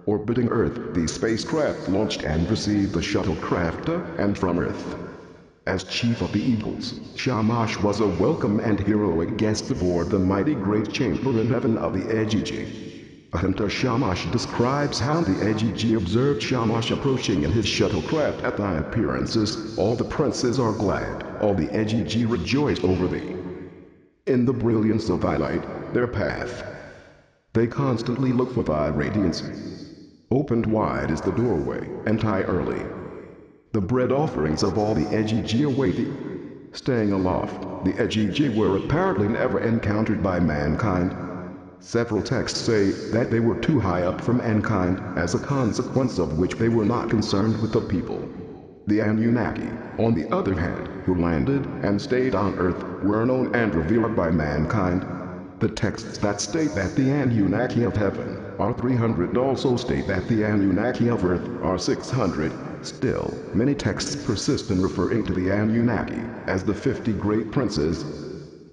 Orbiting Earth, these spacecraft launched and received the shuttlecraft to and from Earth. As chief of the Eagles, Shamash was a welcome and heroic guest aboard the mighty great chamber in heaven of the Egigi. A hunter Shamash describes how the Egigi observed Shamash approaching in his shuttlecraft. At thy appearances, all the princes are glad, all the Egigi rejoice over thee. In the brilliance of thy light, their path, they constantly look for thy radiance. Opened wide is the doorway, and high early the bread offerings of all the Egigi await thee. Staying aloft, the Egigi were apparently never encountered by mankind. Several texts say that they were too high up for mankind, as a consequence of which they were not concerned with the people. The Anunnaki, on the other hand, who landed and stayed on Earth, were known and revered by mankind. The texts that state that the Anunnaki of heaven are 300 also state that the Anunnaki of Earth are 600. Still, many texts persist in referring to the Anunnaki as the 50 great princes.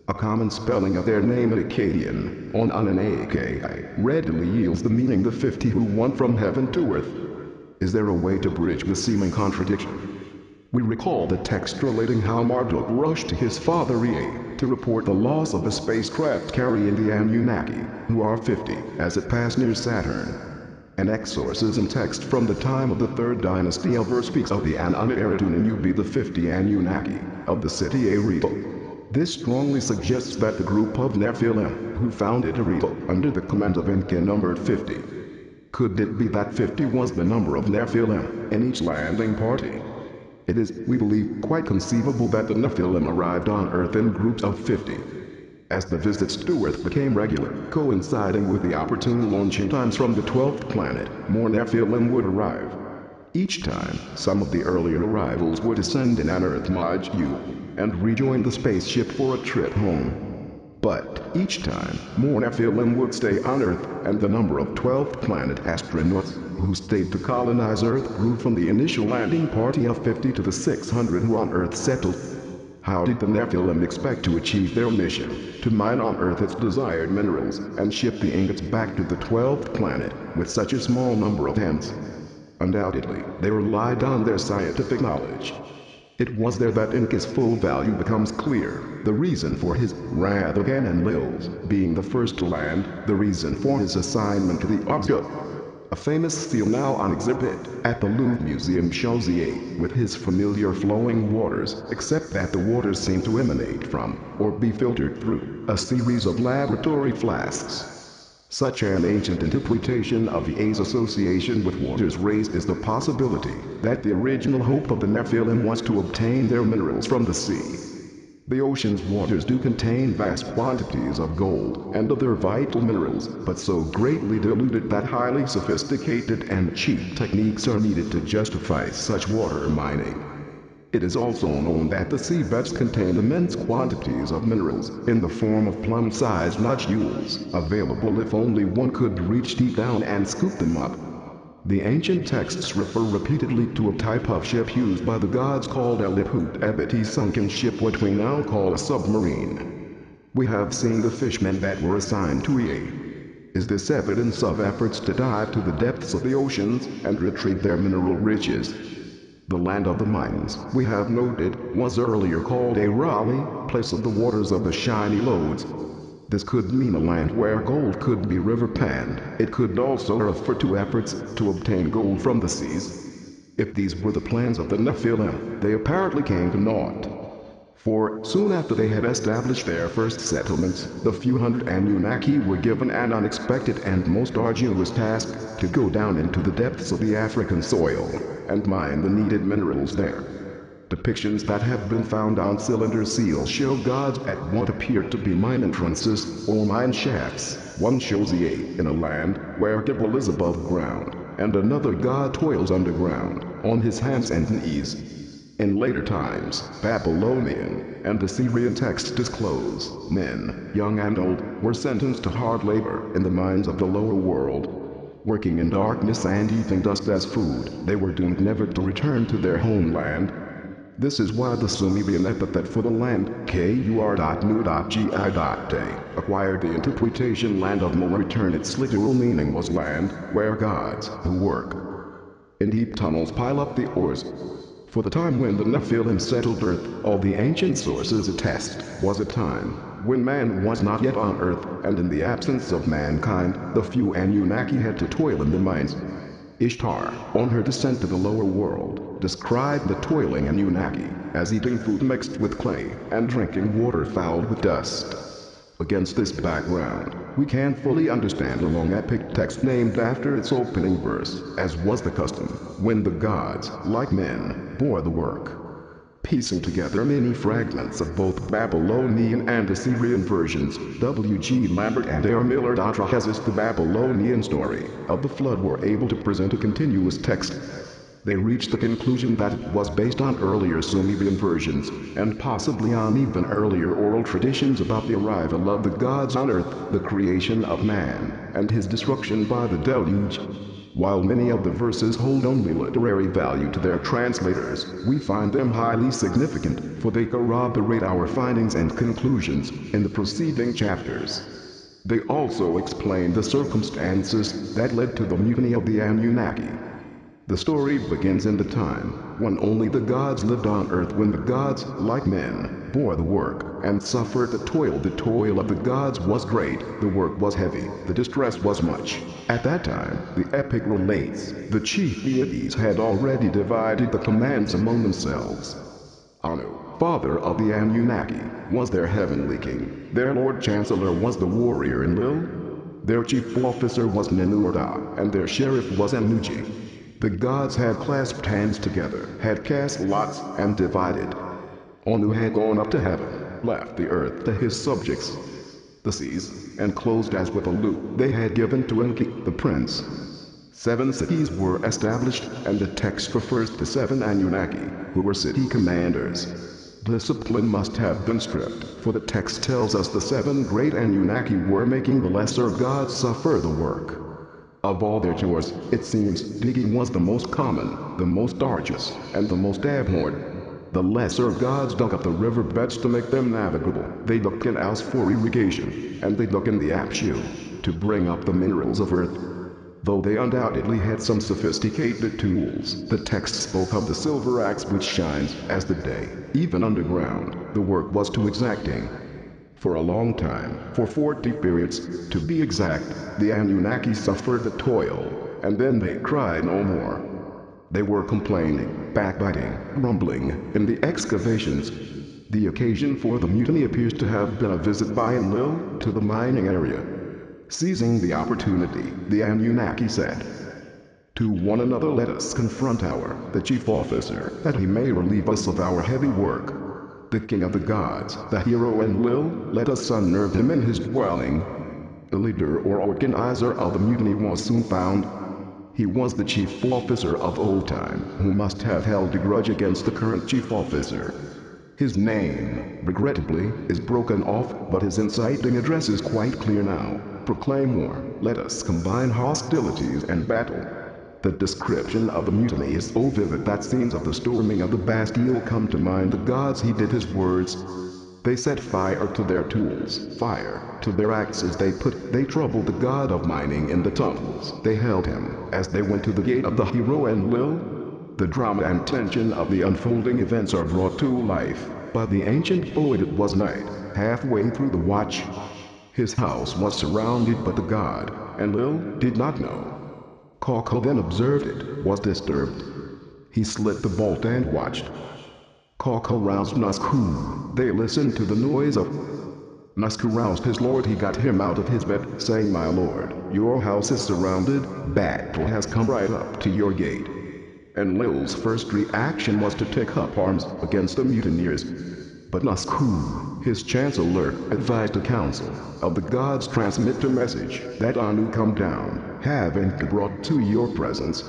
A common spelling of their name in Akkadian, on Anunnaki, readily yields the meaning the 50 who won from heaven to earth. Is there a way to bridge the seeming contradiction? We recall the text relating how Marduk rushed to his father Ea to report the loss of a spacecraft carrying the Anunnaki, who are 50, as it passed near Saturn. An exorcism text from the time of the 3rd dynasty of Ur speaks of the Anunnaki the 50 Anunnaki of the city Eridu. This strongly suggests that the group of Nephilim who founded Eridu under the command of Enki numbered 50. Could it be that 50 was the number of Nephilim in each landing party? It is, we believe, quite conceivable that the Nephilim arrived on Earth in groups of 50. As the visits to Earth became regular, coinciding with the opportune launching times from the 12th planet, more Nephilim would arrive. Each time, some of the earlier arrivals would descend in an Earth module and rejoin the spaceship for a trip home. But each time, more Nephilim would stay on Earth, and the number of 12th planet astronauts who stayed to colonize Earth grew from the initial landing party of 50 to the 600 who on Earth settled. How did the Nephilim expect to achieve their mission, to mine on Earth its desired minerals, and ship the ingots back to the 12th planet, with such a small number of hands? Undoubtedly, they relied on their scientific knowledge. It was there that Enki's full value becomes clear, the reason for his Radagan and Lils being the first to land, the reason for his assignment to the Obscure. A famous seal now on exhibit at the Louvre Museum shows Ea with his familiar flowing waters, except that the waters seem to emanate from, or be filtered through, a series of laboratory flasks. Such an ancient interpretation of Ea's association with waters raises the possibility that the original hope of the Nephilim was to obtain their minerals from the sea. The ocean's waters do contain vast quantities of gold and other vital minerals, but so greatly diluted that highly sophisticated and cheap techniques are needed to justify such water mining. It is also known that the seabeds contain immense quantities of minerals in the form of plum-sized nodules, available if only one could reach deep down and scoop them up. The ancient texts refer repeatedly to a type of ship used by the gods called a sunken ship, which we now call a submarine. We have seen the fishmen that were assigned to Ea. Is this evidence of efforts to dive to the depths of the oceans and retrieve their mineral riches? The land of the mines, we have noted, was earlier called a Raleigh, place of the waters of the shiny lodes. This could mean a land where gold could be river-panned. It could also refer to efforts to obtain gold from the seas. If these were the plans of the Nephilim, they apparently came to naught. For soon after they had established their first settlements, the few hundred Anunnaki were given an unexpected and most arduous task to go down into the depths of the African soil and mine the needed minerals there. Depictions that have been found on cylinder seals show gods at what appeared to be mine entrances or mine shafts. One shows Ea in a land where Gibel is above ground, and another god toils underground, on his hands and knees. In later times, Babylonian and Assyrian texts disclose men, young and old, were sentenced to hard labor in the mines of the lower world. Working in darkness and eating dust as food, they were doomed never to return to their homeland. This is why the Sumerian epithet for the land, kur.nu.gi.day, acquired the interpretation land of Mu. Return. Its literal meaning was land, where gods, who work in deep tunnels, pile up the ores. For the time when the Nephilim settled earth, all the ancient sources attest, was a time when man was not yet on earth, and in the absence of mankind, the few Anunnaki had to toil in the mines. Ishtar, on her descent to the lower world, described the toiling Anunnaki as eating food mixed with clay and drinking water fouled with dust. Against this background, we can fully understand a long epic text named after its opening verse, as was the custom when the gods, like men, bore the work. Piecing together many fragments of both Babylonian and Assyrian versions, W.G. Lambert and A.R. Miller as the Babylonian story of the flood were able to present a continuous text. They reached the conclusion that it was based on earlier Sumerian versions, and possibly on even earlier oral traditions about the arrival of the gods on earth, the creation of man, and his destruction by the deluge. While many of the verses hold only literary value to their translators, we find them highly significant, for they corroborate our findings and conclusions in the preceding chapters. They also explain the circumstances that led to the mutiny of the Anunnaki. The story begins in the time when only the gods lived on earth, when the gods, like men, bore the work and suffered the toil. The toil of the gods was great, the work was heavy, the distress was much. At that time, the epic relates, the chief deities had already divided the commands among themselves. Anu, father of the Anunnaki, was their heavenly king. Their Lord Chancellor was the warrior Enlil. Their chief officer was Ninurta, and their sheriff was Ennuji. The gods had clasped hands together, had cast lots, and divided. Anu had gone up to heaven, left the earth to his subjects, the seas, and closed as with a loop they had given to Enki, the prince. 7 cities were established, and the text refers to 7 Anunnaki, who were city commanders. Discipline must have been strict, for the text tells us the 7 great Anunnaki were making the lesser gods suffer the work. Of all their chores, it seems digging was the most common, the most arduous, and the most abhorrent. The lesser gods dug up the riverbeds to make them navigable. They dug canals for irrigation, and they dug in the Apshu to bring up the minerals of earth. Though they undoubtedly had some sophisticated tools, the text spoke of the silver axe which shines as the day. Even underground, the work was too exacting. For a long time, for 40 periods, to be exact, the Anunnaki suffered the toil, and then they cried no more. They were complaining, backbiting, grumbling, in the excavations. The occasion for the mutiny appears to have been a visit by Enlil to the mining area. Seizing the opportunity, the Anunnaki said to one another, "Let us confront the chief officer, that he may relieve us of our heavy work. The king of the gods, the hero Enlil, let us unnerve him in his dwelling." The leader or organizer of the mutiny was soon found. He was the chief officer of old time, who must have held a grudge against the current chief officer. His name, regrettably, is broken off, but his inciting address is quite clear now. "Proclaim war, let us combine hostilities and battle." The description of the mutiny is so vivid that scenes of the storming of the Bastille come to mind. The gods heeded his words. They set fire to their tools, fire to their axes. They troubled the god of mining in the tunnels. They held him as they went to the gate of the hero Enlil. The drama and tension of the unfolding events are brought to life by the ancient poet. It was night, halfway through the watch. His house was surrounded, but the god, Enlil, did not know. Kaka then observed it, was disturbed. He slit the bolt and watched. Kaka roused Nusku. They listened to the noise of Nusku roused his lord. He got him out of his bed, saying, "My lord, your house is surrounded. Battle has come right up to your gate." Enlil's first reaction was to take up arms against the mutineers. But Nusku, his chancellor, advised a council of the gods, transmit a message that Anu come down, have Enki brought to your presence.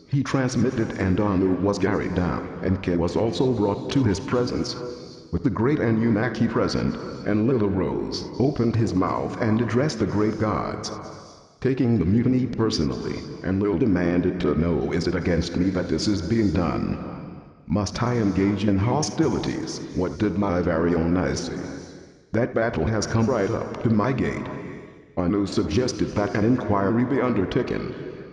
He transmitted, and Anu was carried down, and Enki was also brought to his presence. With the great Anunnaki present, Enlil arose, opened his mouth, and addressed the great gods. Taking the mutiny personally, Enlil demanded to know, "Is it against me that this is being done?" Must I engage in hostilities? What did my very own eyes see? That battle has come right up to my gate. Anu suggested that an inquiry be undertaken.